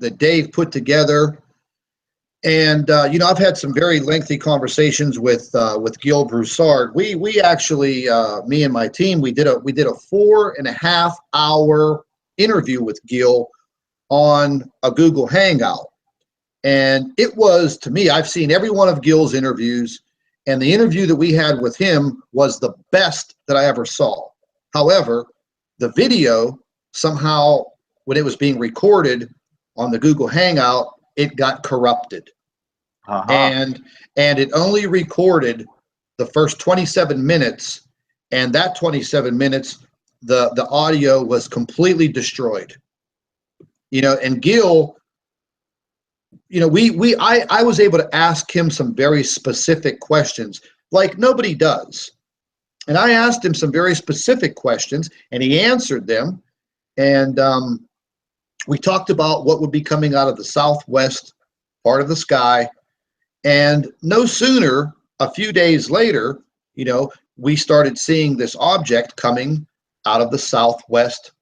that Dave put together, and I've had some very lengthy conversations with Gil Broussard. We actually, me and my team, we did a 4.5 hour interview with Gil on a Google Hangout. And it was, to me, I've seen every one of Gil's interviews, and the interview that we had with him was the best that I ever saw. However, the video, somehow, when it was being recorded on the Google Hangout, it got corrupted. And it only recorded the first 27 minutes, and that 27 minutes, the audio was completely destroyed. And Gil, I was able to ask him some very specific questions. like nobody does. And I asked him some very specific questions, and he answered them. And we talked about what would be coming out of the southwest part of the sky. And no sooner, a few days later, we started seeing this object coming out of the southwest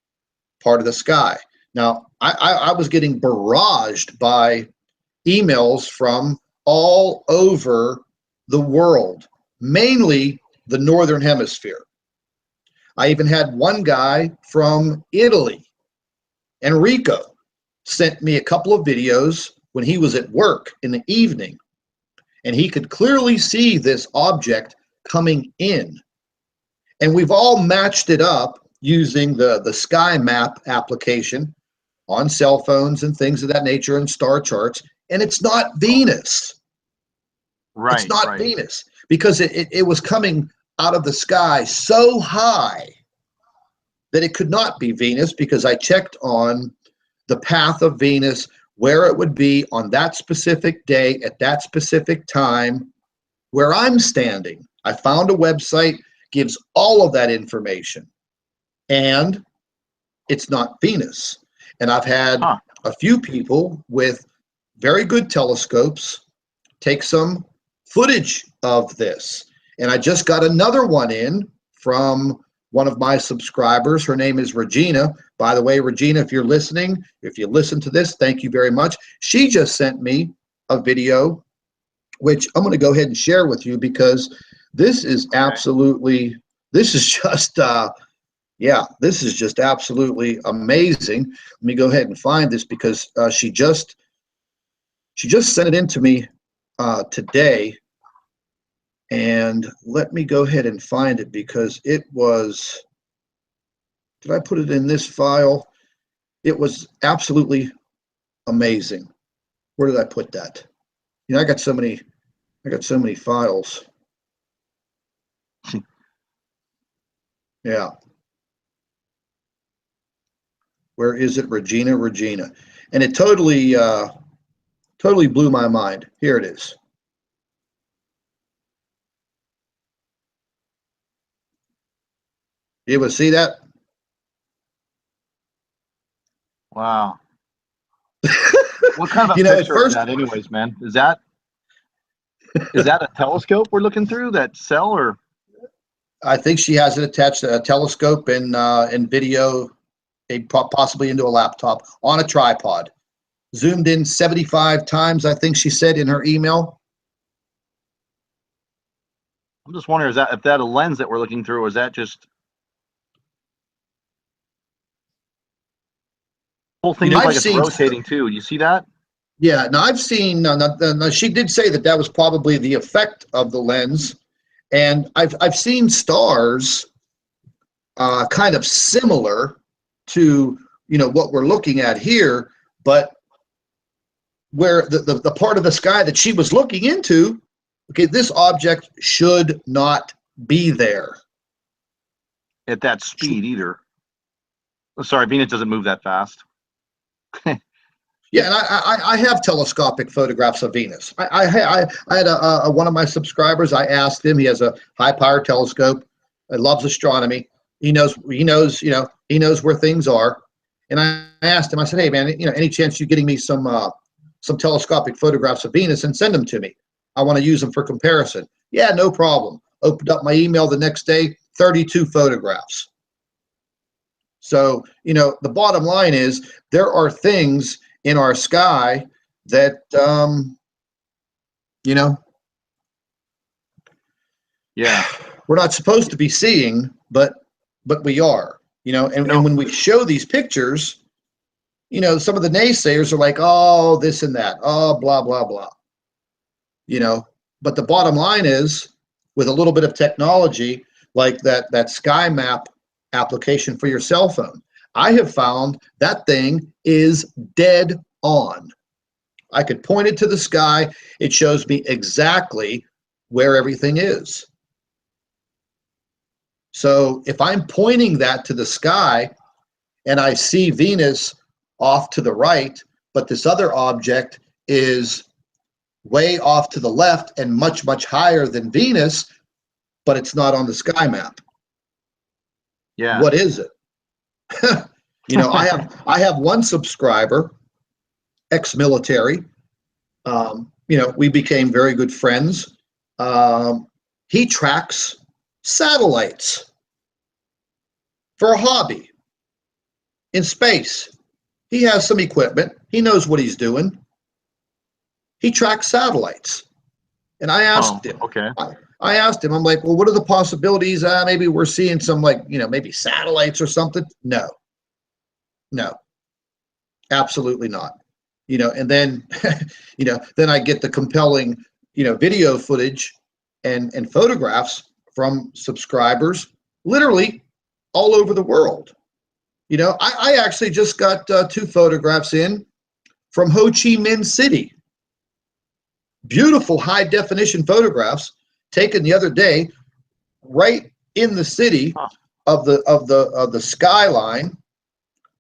part of the sky. Now, I was getting barraged by emails from all over the world, mainly the northern hemisphere. I even had one guy from Italy, Enrico, sent me a couple of videos when he was at work in the evening, and he could clearly see this object coming in. And we've all matched it up using the sky map application on cell phones and things of that nature and star charts, and it's not Venus. Right. It's not Venus, because it was coming out of the sky so high that it could not be Venus, because I checked on the path of Venus, where it would be on that specific day at that specific time where I'm standing. I found a website, gives all of that information, and it's not Venus. And I've had a few people with very good telescopes take some footage of this. And I just got another one in from one of my subscribers. Her name is Regina. By the way, Regina, if you're listening, if you listen to this, thank you very much. She just sent me a video, which I'm going to go ahead and share with you, because this is absolutely, this is just, this is just absolutely amazing. Let me go ahead and find this, because she just sent it in to me today. And let me go ahead and find it, because it was, did I put it in this file? It was absolutely amazing. Where did I put that? I got so many files. Yeah. Where is it? Regina. And it totally blew my mind. Here it is. You able to see that? Wow. What kind of a picture is that anyways, man? Is that a telescope we're looking through, that cell, or? I think she has it attached to a telescope and video, possibly into a laptop on a tripod. Zoomed in 75 times, I think she said in her email. I'm just wondering, if that a lens that we're looking through, or is that just whole thing looks like it's rotating too? You see that? Yeah. Now I've seen. Now she did say that was probably the effect of the lens, and I've seen stars, kind of similar to what we're looking at here, but where the part of the sky that she was looking into, okay, this object should not be there at that speed either. Oh, sorry, Venus doesn't move that fast. Yeah, and I have telescopic photographs of Venus. I had one of my subscribers. I asked him. He has a high-powered telescope. He loves astronomy. He knows where things are. And I asked him. I said, "Hey, man, any chance you getting me some telescopic photographs of Venus and send them to me? I want to use them for comparison." Yeah, no problem. Opened up my email the next day, 32 photographs. So, the bottom line is there are things in our sky that, we're not supposed to be seeing, but we are, and when we show these pictures, some of the naysayers are like, oh, this and that, oh, blah, blah, blah, but the bottom line is, with a little bit of technology like that sky map application for your cell phone, I have found that thing is dead on. I could point it to the sky. It shows me exactly where everything is. So if I'm pointing that to the sky and I see Venus off to the right, but this other object is way off to the left and much, much higher than Venus, but it's not on the sky map. Yeah. What is it? You know, I have one subscriber, ex-military. You know, we became very good friends. He tracks satellites for a hobby in space. He has some equipment. He knows what he's doing. He tracks satellites. And I asked him, okay. I asked him, I'm like, well, what are the possibilities? Maybe we're seeing some, like, you know, maybe satellites or something. No, absolutely not. You know, and then, you know, then I get the compelling, you know, video footage and photographs from subscribers literally all over the world. You know, I actually just got 2 photographs in from Ho Chi Minh City. Beautiful high definition photographs taken the other day, right in the city of the skyline,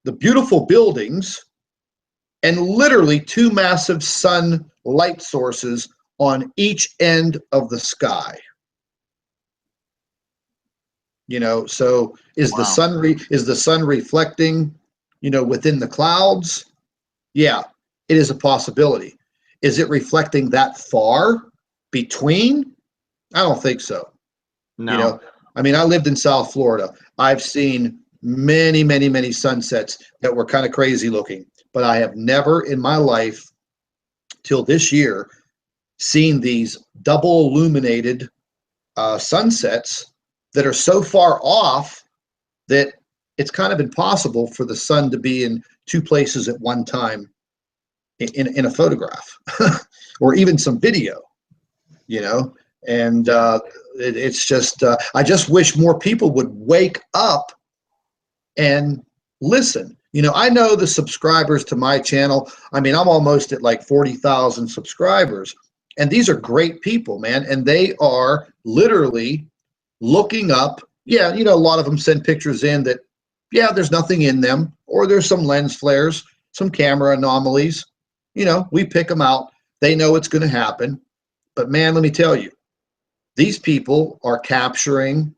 the beautiful buildings, and literally 2 massive sun light sources on each end of the sky. You know, so is the sun reflecting, you know, within the clouds? Yeah, it is a possibility. Is it reflecting that far between? I don't think so. No. You know, I mean, I lived in South Florida. I've seen many, many, many sunsets that were kind of crazy looking, but I have never in my life till this year seen these double illuminated sunsets that are so far off that it's kind of impossible for the sun to be in 2 places at one time in a photograph or even some video, you know. And it's just I just wish more people would wake up and listen. You know, I know the subscribers to my channel, I mean, I'm almost at like 40,000 subscribers, and these are great people, man, and they are literally looking up. Yeah, you know, a lot of them send pictures in that, yeah, there's nothing in them, or there's some lens flares, some camera anomalies. You know, we pick them out. They know it's going to happen. But man, let me tell you, these people are capturing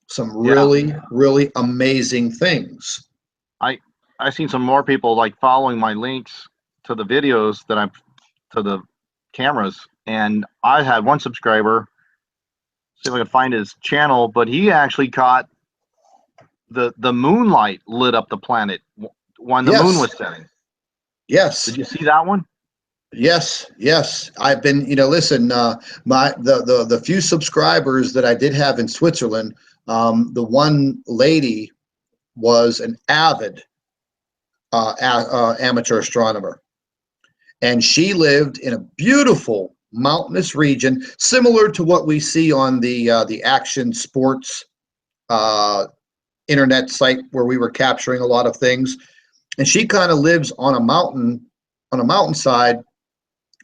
some really, really amazing things. I've seen some more people like following my links to the videos that I'm to the cameras, and I had one subscriber, see if I can find his channel, but he actually caught the moonlight lit up the planet when the moon was setting. Yes. Did you see that one? Yes, yes. I've been, you know, listen, the few subscribers that I did have in Switzerland, the one lady was an avid amateur astronomer, and she lived in a beautiful mountainous region, similar to what we see on the Action Sports internet site where we were capturing a lot of things. And she kind of lives on a mountainside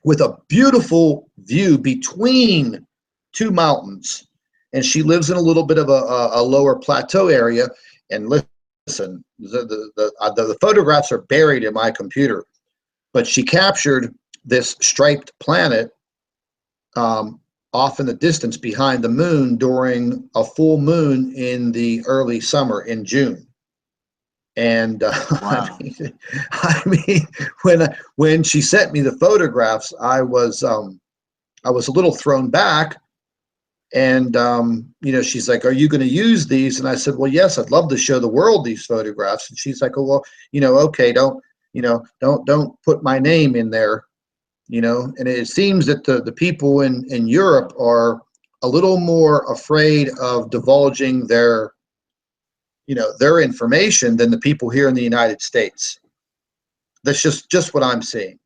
with a beautiful view between 2 mountains. And she lives in a little bit of a lower plateau area. And listen, the photographs are buried in my computer, but she captured this striped planet off in the distance behind the moon during a full moon in the early summer in June. And Wow. I mean, when she sent me the photographs, I was a little thrown back. And you know, she's like, "Are you going to use these?" And I said, "Well, yes, I'd love to show the world these photographs." And she's like, "Oh, well, you know, okay, don't put my name in there, you know." And it seems that the people in Europe are a little more afraid of divulging their information than the people here in the United States. That's just what I'm seeing,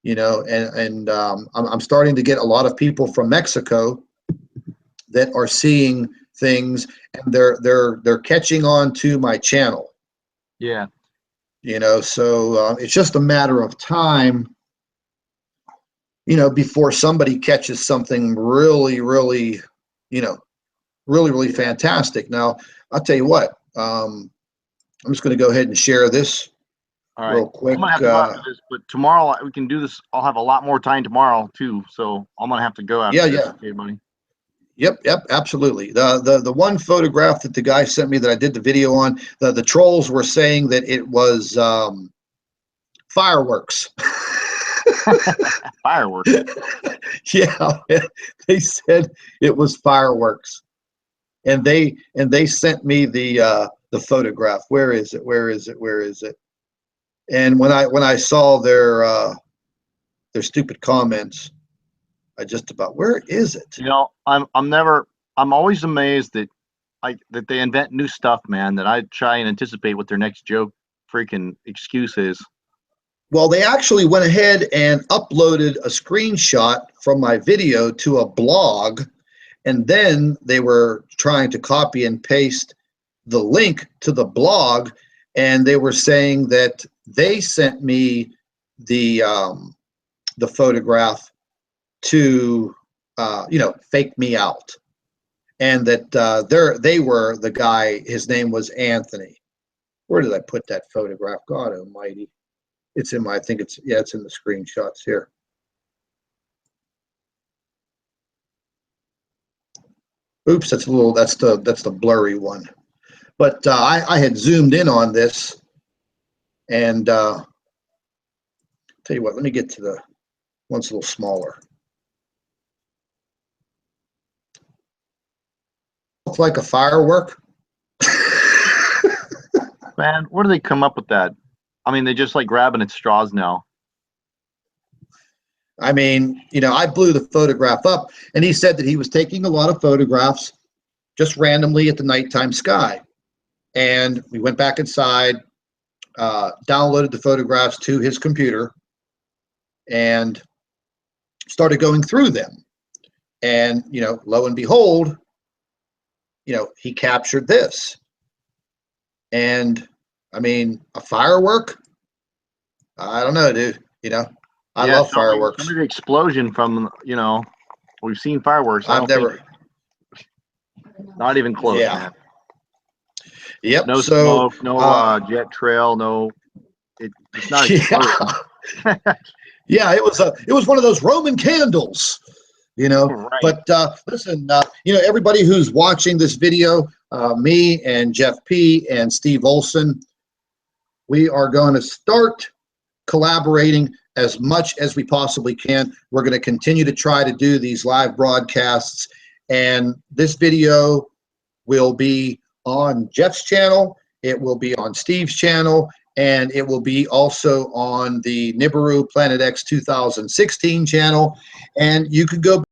you know. And I'm starting to get a lot of people from Mexico that are seeing things, and they're catching on to my channel. Yeah. You know, so it's just a matter of time, you know, before somebody catches something really, really, you know, really, really fantastic. Now, I'll tell you what, I'm just going to go ahead and share this All right. real quick. I'm gonna have to go after this, but tomorrow we can do this. I'll have a lot more time tomorrow too, so I'm gonna have to go after this. Yeah. Okay, buddy. Yep, absolutely. The one photograph that the guy sent me that I did the video on, the trolls were saying that it was fireworks. Fireworks. Yeah, they said it was fireworks, and they sent me the photograph. Where is it? Where is it? Where is it? And when I saw their stupid comments, I just about, where is it? You know, I'm always amazed that that they invent new stuff, man, that I try and anticipate what their next joke freaking excuse is. Well, they actually went ahead and uploaded a screenshot from my video to a blog, and then they were trying to copy and paste the link to the blog, and they were saying that they sent me the photograph to fake me out, and that they were the guy. His name was Anthony. Where did I put that photograph? God Almighty! It's in my. I think it's it's in the screenshots here. Oops, that's a little. That's the blurry one. But I had zoomed in on this, and tell you what. Let me get to the one's a little smaller. Look like a firework. Man, where do they come up with that? I mean, they just like grabbing at straws now. I mean, I blew the photograph up, and he said that he was taking a lot of photographs just randomly at the nighttime sky. And we went back inside, downloaded the photographs to his computer, and started going through them. And, lo and behold, he captured this. And, I mean, a firework? I don't know, dude. I love fireworks. Some of the explosion from, we've seen fireworks. I've never. Not even close, Yeah. man. Yep. No smoke, no jet trail, no. It's not exploding. Yeah, it was one of those Roman candles, Right. But listen, everybody who's watching this video, me and Jeff P. and Steve Olson, we are going to start collaborating as much as we possibly can. We're going to continue to try to do these live broadcasts, and this video will be on Jeff's channel, it will be on Steve's channel, and it will be also on the NIBIRU Planet X 2016 channel. And you could go